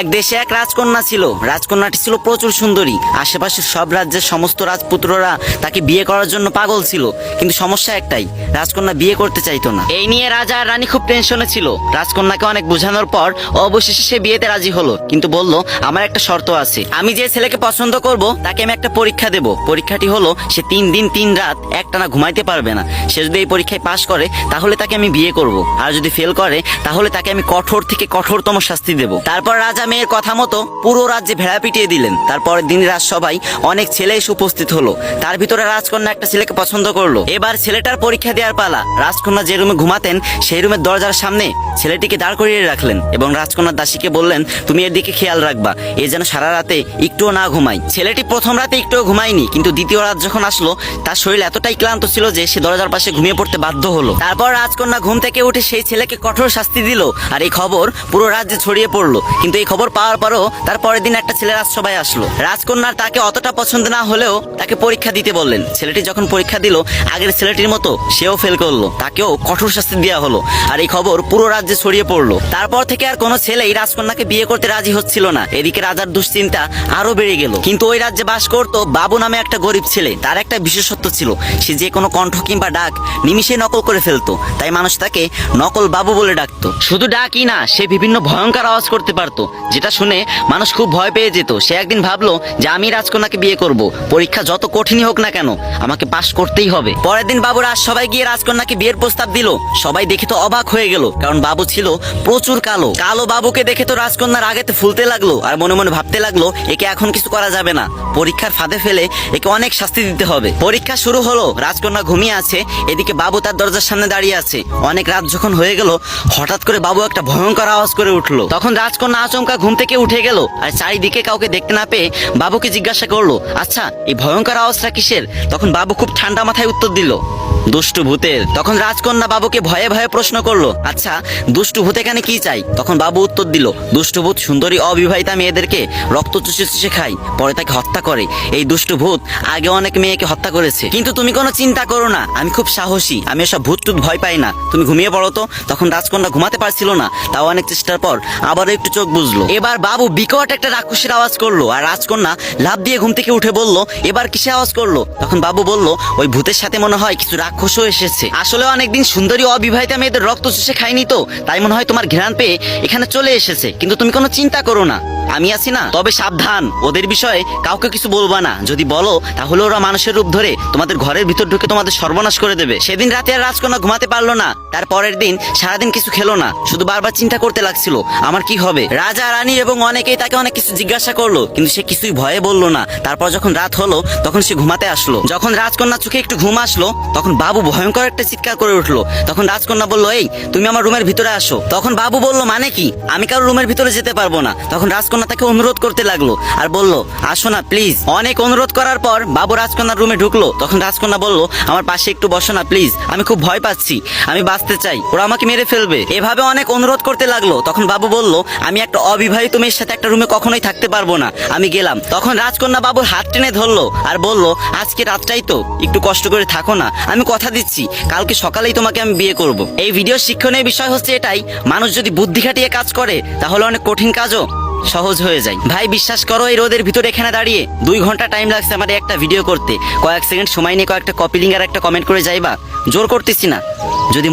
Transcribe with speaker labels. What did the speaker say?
Speaker 1: এক দেশে এক রাজকন্যা ছিল। রাজকন্যাটি ছিল প্রচুর সুন্দরী। আশেপাশের সব রাজ্যের সমস্ত রাজপুত্ররা তাকে বিয়ে করার জন্য পাগল ছিল, কিন্তু সমস্যা একটাই, রাজকন্যা বিয়ে করতে চাইতো না। এই নিয়ে রাজা আর রানী খুব টেনশনে ছিল। রাজকন্যাকে অনেক বোঝানোর পর অবশেষে সে বিয়েতে রাজি হলো, কিন্তু বলল আমার একটা শর্ত আছে। আমি যে ছেলেকে পছন্দ করব তাকে আমি একটা পরীক্ষা দেব। পরীক্ষাটি হলো সে 3 দিন 3 রাত একটানা ঘুমাইতে পারবে না। সে যদি এই পরীক্ষায় পাশ করে তাহলে তাকে আমি বিয়ে করব, আর যদি ফেল করে তাহলে তাকে আমি কঠোর থেকে কঠোরতম শাস্তি দেব। তারপর রাজা মেয়ের কথা মতো পুরো রাজ্যে ভেড়া পিটিয়ে দিলেন। তারপরের দিন রাজসভায় অনেক ছেলে এসে উপস্থিত হলো। তার ভিতরে রাজকন্যা একটা ছেলেকে পছন্দ করলো। এবার ছেলেটার পরীক্ষা দেওয়ার পালা। রাজকন্যা যে রুমে ঘুমাতেন সেই রুমের দরজার সামনে ছেলেটিকে দাঁড় করিয়ে রাখলেন এবং রাজকন্যার দাসীকে বললেন তুমি এর দিকে খেয়াল রাখবা, এ যেন সারা রাতে একটুও না ঘুমায়। ছেলেটি প্রথম রাতে একটুও ঘুমায়নি, কিন্তু দ্বিতীয় রাত যখন আসলো তার শরীর এতটাই ক্লান্ত ছিল যে সে দরজার পাশে ঘুমিয়ে পড়তে বাধ্য হলো। তারপর রাজকন্যা ঘুম থেকে উঠে সেই ছেলেকে কঠোর শাস্তি দিল, আর এই খবর পুরো রাজ্যে ছড়িয়ে পড়লো। কিন্তু এই খবর পাওয়ার পরও তার পরের দিন একটা ছেলে রাজসভায় আসলো। রাজকন্যার তাকে অতটা পছন্দ না হলেও তাকে পরীক্ষা দিতে বললেন। ছেলেটি যখন পরীক্ষা দিল আগের ছেলেটির মতো সেও ফেল করলো, তাকেও কঠোর শাস্তি দেওয়া হলো, আর এই খবর পুরো রাজ্যে ছড়িয়ে পড়লো। তারপর থেকে আর কোনো ছেলেই রাজকন্যাকে বিয়ে করতে রাজি হচ্ছিল না। এদিকে রাজার দুশ্চিন্তা আরো বেড়ে গেল। কিন্তু ওই রাজ্যে বাস করতো বাবু নামে একটা গরিব ছেলে। তার একটা বিশেষত্ব ছিল, সে যে কোনো কণ্ঠ কিংবা ডাক নিমিষে নকল করে ফেলতো, তাই মানুষ তাকে নকল বাবু বলে ডাকতো। শুধু ডাকই না, সে বিভিন্ন ভয়ঙ্কর আওয়াজ করতে পারতো, যেটা শুনে মানুষ খুব ভয় পেয়ে যেত। সে একদিন ভাবলো যে আমি রাজকন্যাকে বিয়ে করব, পরীক্ষা যত কঠিনই হোক না কেন আমাকে পাশ করতেই হবে। পরের দিন বাবু সবাই গিয়ে রাজকন্যাকে বিয়ের প্রস্তাব দিল। সবাই দেখে তো অবাক হয়ে গেল, কারণ বাবু ছিল প্রচুর কালো। কালো বাবুকে দেখে তো রাজকন্যার আগেতে ফুলতে লাগলো, আর মনে মনে ভাবতে লাগলো একে এখন কিছু করা যাবে না, পরীক্ষার ফাঁদে ফেলে একে অনেক শাস্তি দিতে হবে। পরীক্ষা শুরু হলো, রাজকন্যা ঘুমিয়ে আছে, এদিকে বাবু তার দরজার সামনে দাঁড়িয়ে আছে। অনেক রাত যখন হয়ে গেল হঠাৎ করে বাবু একটা ভয়ঙ্কর আওয়াজ করে উঠলো। তখন রাজকন্যা আচমকা ঘুম থেকে উঠে গেল, আর চারিদিকে কাউকে দেখতে না পেয়ে বাবুকে জিজ্ঞাসা করলো আচ্ছা এই ভয়ঙ্কর আওয়াজটা কিসের? তখন বাবু খুব ঠান্ডা মাথায় উত্তর দিল দুষ্টু ভূতের। তখন রাজকন্যা বাবুকে ভয়ে ভয়ে প্রশ্ন করলো আচ্ছা দুষ্টু ভূত এখানে কি চাই? তখন বাবু উত্তর দিল দুষ্টু ভূত সুন্দরী অবিবাহিতা মেয়েদেরকে রক্ত চুষে চুষে খায়, পরে তাকে হত্যা করে। এই দুষ্টু ভূত আগে অনেক মেয়েকে হত্যা করেছে, কিন্তু তুমি কোনো চিন্তা করো না, আমি খুব সাহসী, আমি এসব ভূত টুত ভয় পাই না, তুমি ঘুমিয়ে পড়ো তো। তখন রাজকন্যা ঘুমাতে পারছিল না, তাও অনেক চেষ্টার পর আবারও একটু চোখ বুঝলো। এবার বাবু বিকট একটা রাক্ষসের আওয়াজ করলো, আর রাজকন্যা লাফ দিয়ে ঘুম থেকে উঠে বলল এবার কিসে আওয়াজ করলো? তখন বাবু বলল ওই ভূতের সাথে মনে হয় কিছু রাক্ষসও এসেছে। আসলে অনেকদিন সুন্দরী অবিবাহিতা মেয়েদের রক্ত চুষে খায়নি তো, তাই মনে হয় তোমার ঘ্রাণ পেয়ে এখানে চলে এসেছে, কিন্তু তুমি কোনো চিন্তা করো না, আমি আছি না। তবে সাবধান, ওদের বিষয়ে কাউকে কিছু বলবা না, যদি বলো তাহলে ওরা মানুষের রূপ ধরে তোমাদের ঘরের ভিতর ঢুকে তোমাদের সর্বনাশ করে দেবে। সেদিন রাতে আর রাজকন্যা ঘুমাতে পারলো না। তার পরের দিন সারাদিন কিছু খেলো না, শুধু বারবার চিন্তা করতে লাগছিল আমার কি হবে। রাজা রানী এবং অনেকেই তাকে অনেক কিছু জিজ্ঞাসা করলো, কিন্তু সে কিছুই ভয়ে বললো না। তারপর যখন রাত হলো তখন সে ঘুমাতে আসলো। যখন রাজকন্যা চোখে একটু ঘুম আসলো তখন বাবু ভয়ঙ্কর একটা চিৎকার করে উঠলো। তখন রাজকন্যা বললো এই তুমি আমার রুমের ভিতরে আসো। তখন বাবু বলল মানে কি, আমি কারো রুমের ভিতরে যেতে পারবো না। তখন রাজকন্যা তাকে অনুরোধ করতে লাগলো আর বলল আসো না প্লিজ। অনেক অনুরোধ করার পর বাবু রাজকন্যার রুমে ঢুকলো। তখন রাজকন্যা বলল আমার পাশে একটু বসো না প্লিজ, আমি খুব ভয় পাচ্ছি, আমি বাঁচতে চাই, ওরা আমাকে মেরে ফেলবে। এভাবে অনেক অনুরোধ করতে লাগলো। তখন বাবু বলল আমি একটা অবিবাহিত মেয়ের সাথে একটা রুমে কখনোই থাকতে পারবো না, আমি গেলাম। তখন রাজকন্যা বাবুর হাত টেনে ধরলো আর বলল আজকে রাতটাই তো, একটু কষ্ট করে থাকো না, আমি কথা দিচ্ছি কালকে সকালেই তোমাকে আমি বিয়ে করব। এই ভিডিও শিক্ষণীয় বিষয় হচ্ছে এটাই, মানুষ যদি বুদ্ধি খাটিয়ে কাজ করে তাহলে অনেক কঠিন কাজও সহজ হয়ে যায়। ভাই বিশ্বাস করো এই রোদের ভিতরে এখানে দাঁড়িয়ে 2 ঘন্টা টাইম লাগছে আমার একটা ভিডিও করতে। কয়েক সেকেন্ড সময় নিয়ে কয়েকটা কপি লিঙ্ক আর একটা কমেন্ট করে যাইবা, জোর করতেছি না, যদি